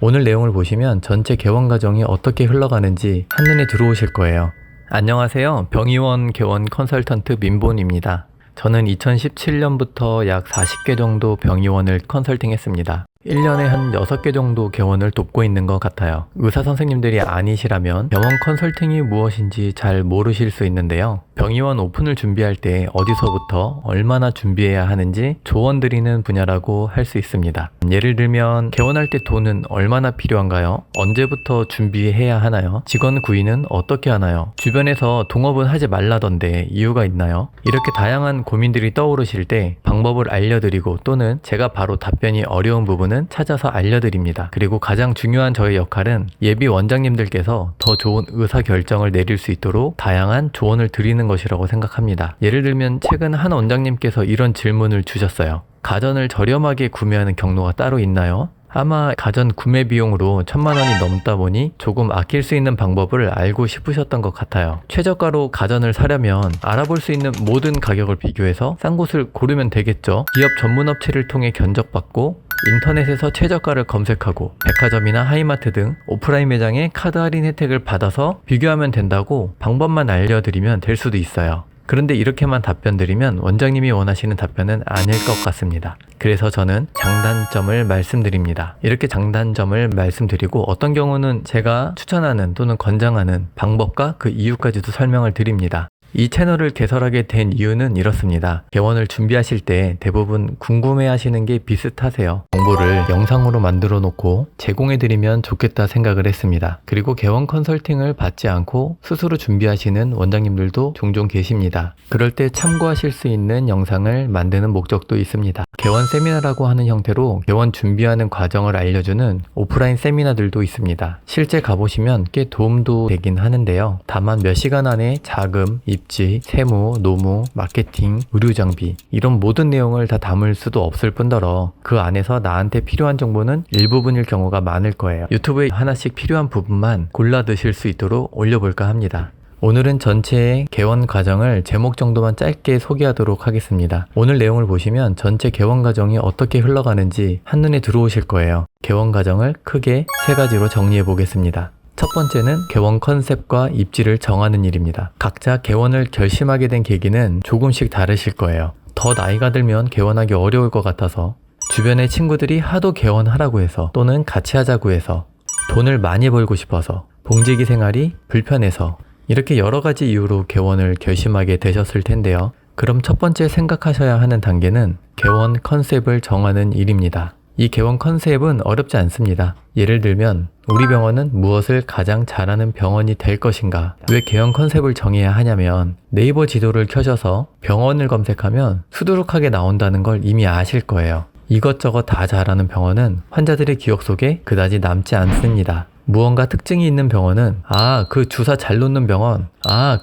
오늘 내용을 보시면 전체 개원 과정이 어떻게 흘러가는지 한눈에 들어오실 거예요. 안녕하세요. 병의원 개원 컨설턴트 민본입니다. 저는 2017년부터 약 40개 정도 병의원을 컨설팅했습니다. 1년에 한 6개 정도 개원을 돕고 있는 것 같아요. 의사 선생님들이 아니시라면 병원 컨설팅이 무엇인지 잘 모르실 수 있는데요. 병의원 오픈을 준비할 때 어디서부터 얼마나 준비해야 하는지 조언 드리는 분야라고 할 수 있습니다. 예를 들면 개원할 때 돈은 얼마나 필요한가요? 언제부터 준비해야 하나요? 직원 구인은 어떻게 하나요? 주변에서 동업은 하지 말라던데 이유가 있나요? 이렇게 다양한 고민들이 떠오르실 때 방법을 알려드리고 또는 제가 바로 답변이 어려운 부분은 찾아서 알려드립니다. 그리고 가장 중요한 저의 역할은 예비 원장님들께서 더 좋은 의사결정을 내릴 수 있도록 다양한 조언을 드리는 것이라고 생각합니다. 예를 들면 최근 한 원장님께서 이런 질문을 주셨어요. 가전을 저렴하게 구매하는 경로가 따로 있나요? 아마 가전 구매 비용으로 1000만 원이 넘다 보니 조금 아낄 수 있는 방법을 알고 싶으셨던 것 같아요. 최저가로 가전을 사려면 알아볼 수 있는 모든 가격을 비교해서 싼 곳을 고르면 되겠죠. 기업 전문 업체를 통해 견적받고 인터넷에서 최저가를 검색하고 백화점이나 하이마트 등 오프라인 매장의 카드 할인 혜택을 받아서 비교하면 된다고 방법만 알려드리면 될 수도 있어요. 그런데 이렇게만 답변 드리면 원장님이 원하시는 답변은 아닐 것 같습니다. 그래서 저는 장단점을 말씀드립니다. 이렇게 장단점을 말씀드리고 어떤 경우는 제가 추천하는 또는 권장하는 방법과 그 이유까지도 설명을 드립니다. 이 채널을 개설하게 된 이유는 이렇습니다. 개원을 준비하실 때 대부분 궁금해하시는 게 비슷하세요. 정보를 영상으로 만들어 놓고 제공해드리면 좋겠다 생각을 했습니다. 그리고 개원 컨설팅을 받지 않고 스스로 준비하시는 원장님들도 종종 계십니다. 그럴 때 참고하실 수 있는 영상을 만드는 목적도 있습니다. 개원 세미나라고 하는 형태로 개원 준비하는 과정을 알려주는 오프라인 세미나들도 있습니다. 실제 가보시면 꽤 도움도 되긴 하는데요. 다만 몇 시간 안에 자금, 입지, 세무, 노무, 마케팅, 의료 장비 이런 모든 내용을 다 담을 수도 없을 뿐더러 그 안에서 나한테 필요한 정보는 일부분일 경우가 많을 거예요. 유튜브에 하나씩 필요한 부분만 골라 드실 수 있도록 올려볼까 합니다. 오늘은 전체의 개원 과정을 제목 정도만 짧게 소개하도록 하겠습니다. 오늘 내용을 보시면 전체 개원 과정이 어떻게 흘러가는지 한눈에 들어오실 거예요. 개원 과정을 크게 3가지로 정리해 보겠습니다. 첫 번째는 개원 컨셉과 입지를 정하는 일입니다. 각자 개원을 결심하게 된 계기는 조금씩 다르실 거예요. 더 나이가 들면 개원하기 어려울 것 같아서, 주변의 친구들이 하도 개원하라고 해서, 또는 같이 하자고 해서, 돈을 많이 벌고 싶어서, 봉제기 생활이 불편해서, 이렇게 여러 가지 이유로 개원을 결심하게 되셨을 텐데요. 그럼 첫 번째 생각하셔야 하는 단계는 개원 컨셉을 정하는 일입니다. 이 개원 컨셉은 어렵지 않습니다. 예를 들면 우리 병원은 무엇을 가장 잘하는 병원이 될 것인가? 왜 개원 컨셉을 정해야 하냐면 네이버 지도를 켜셔서 병원을 검색하면 수두룩하게 나온다는 걸 이미 아실 거예요. 이것저것 다 잘하는 병원은 환자들의 기억 속에 그다지 남지 않습니다. 무언가 특징이 있는 병원은 그 주사 잘 놓는 병원,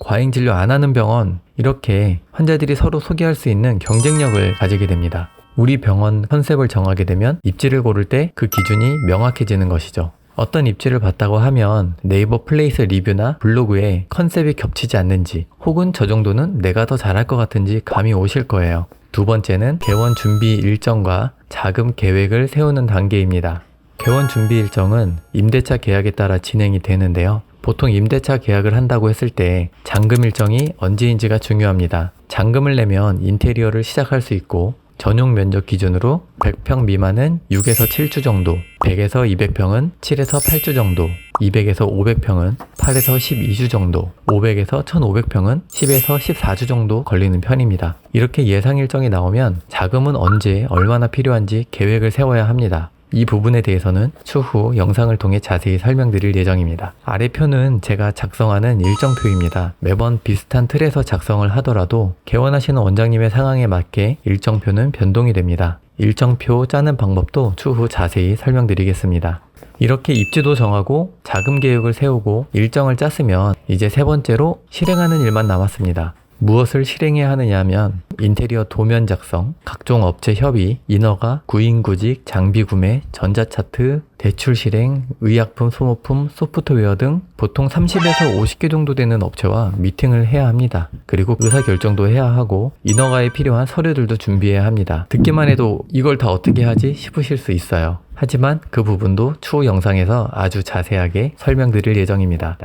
과잉 진료 안 하는 병원, 이렇게 환자들이 서로 소개할 수 있는 경쟁력을 가지게 됩니다. 우리 병원 컨셉을 정하게 되면 입지를 고를 때 그 기준이 명확해지는 것이죠. 어떤 입지를 봤다고 하면 네이버 플레이스 리뷰나 블로그에 컨셉이 겹치지 않는지, 혹은 저 정도는 내가 더 잘할 것 같은지 감이 오실 거예요. 두 번째는 개원 준비 일정과 자금 계획을 세우는 단계입니다. 개원 준비 일정은 임대차 계약에 따라 진행이 되는데요. 보통 임대차 계약을 한다고 했을 때 잔금 일정이 언제인지가 중요합니다. 잔금을 내면 인테리어를 시작할 수 있고, 전용 면적 기준으로 100평 미만은 6에서 7주 정도, 100에서 200평은 7에서 8주 정도, 200에서 500평은 8에서 12주 정도, 500에서 1500평은 10에서 14주 정도 걸리는 편입니다. 이렇게 예상 일정이 나오면 자금은 언제 얼마나 필요한지 계획을 세워야 합니다. 이 부분에 대해서는 추후 영상을 통해 자세히 설명드릴 예정입니다. 아래 표는 제가 작성하는 일정표입니다. 매번 비슷한 틀에서 작성을 하더라도 개원하시는 원장님의 상황에 맞게 일정표는 변동이 됩니다. 일정표 짜는 방법도 추후 자세히 설명드리겠습니다. 이렇게 입지도 정하고 자금 계획을 세우고 일정을 짰으면 이제 세 번째로 실행하는 일만 남았습니다. 무엇을 실행해야 하느냐 하면 인테리어 도면 작성, 각종 업체 협의, 인허가, 구인구직, 장비 구매, 전자차트, 대출 실행, 의약품, 소모품, 소프트웨어 등 보통 30에서 50개 정도 되는 업체와 미팅을 해야 합니다. 그리고 의사결정도 해야 하고 인허가에 필요한 서류들도 준비해야 합니다. 듣기만 해도 이걸 다 어떻게 하지 싶으실 수 있어요. 하지만 그 부분도 추후 영상에서 아주 자세하게 설명드릴 예정입니다.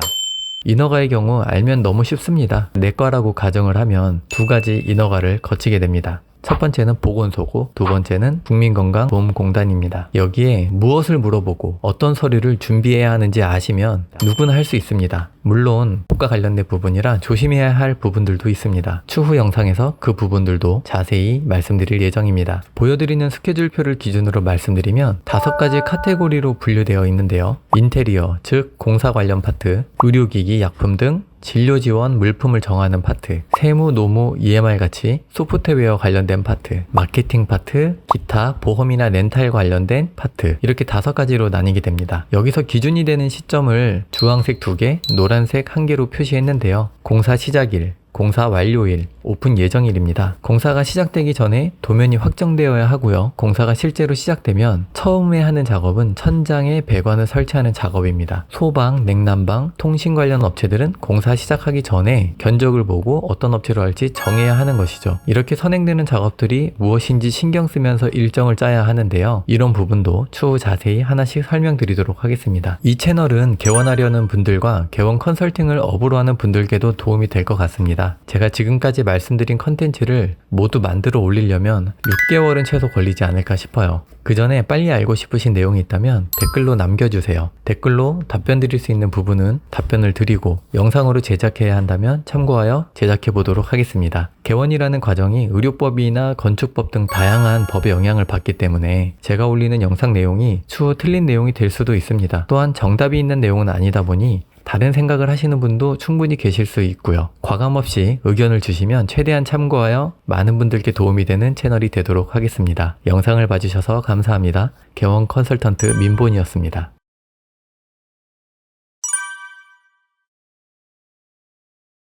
인허가의 경우 알면 너무 쉽습니다. 내과라고 가정을 하면 두 가지 인허가를 거치게 됩니다. 첫 번째는 보건소고 두 번째는 국민건강보험공단입니다. 여기에 무엇을 물어보고 어떤 서류를 준비해야 하는지 아시면 누구나 할 수 있습니다. 물론 법과 관련된 부분이라 조심해야 할 부분들도 있습니다. 추후 영상에서 그 부분들도 자세히 말씀드릴 예정입니다. 보여드리는 스케줄표를 기준으로 말씀드리면 5가지 카테고리로 분류되어 있는데요. 인테리어, 즉 공사 관련 파트, 의료기기, 약품 등 진료 지원 물품을 정하는 파트, 세무, 노무, EMR 같이 소프트웨어 관련된 파트, 마케팅 파트, 기타, 보험이나 렌탈 관련된 파트, 이렇게 5가지로 나뉘게 됩니다. 여기서 기준이 되는 시점을 주황색 2개, 노란색 1개로 표시했는데요. 공사 시작일, 공사 완료일, 오픈 예정일입니다. 공사가 시작되기 전에 도면이 확정되어야 하고요. 공사가 실제로 시작되면 처음에 하는 작업은 천장에 배관을 설치하는 작업입니다. 소방, 냉난방, 통신 관련 업체들은 공사 시작하기 전에 견적을 보고 어떤 업체로 할지 정해야 하는 것이죠. 이렇게 선행되는 작업들이 무엇인지 신경 쓰면서 일정을 짜야 하는데요. 이런 부분도 추후 자세히 하나씩 설명드리도록 하겠습니다. 이 채널은 개원하려는 분들과 개원 컨설팅을 업으로 하는 분들께도 도움이 될 것 같습니다. 제가 지금까지 말씀드린 컨텐츠를 모두 만들어 올리려면 6개월은 최소 걸리지 않을까 싶어요. 그 전에 빨리 알고 싶으신 내용이 있다면 댓글로 남겨주세요. 댓글로 답변 드릴 수 있는 부분은 답변을 드리고 영상으로 제작해야 한다면 참고하여 제작해 보도록 하겠습니다. 개원이라는 과정이 의료법이나 건축법 등 다양한 법의 영향을 받기 때문에 제가 올리는 영상 내용이 추후 틀린 내용이 될 수도 있습니다. 또한 정답이 있는 내용은 아니다 보니 다른 생각을 하시는 분도 충분히 계실 수 있고요. 과감 없이 의견을 주시면 최대한 참고하여 많은 분들께 도움이 되는 채널이 되도록 하겠습니다. 영상을 봐주셔서 감사합니다. 개원 컨설턴트 민본이었습니다.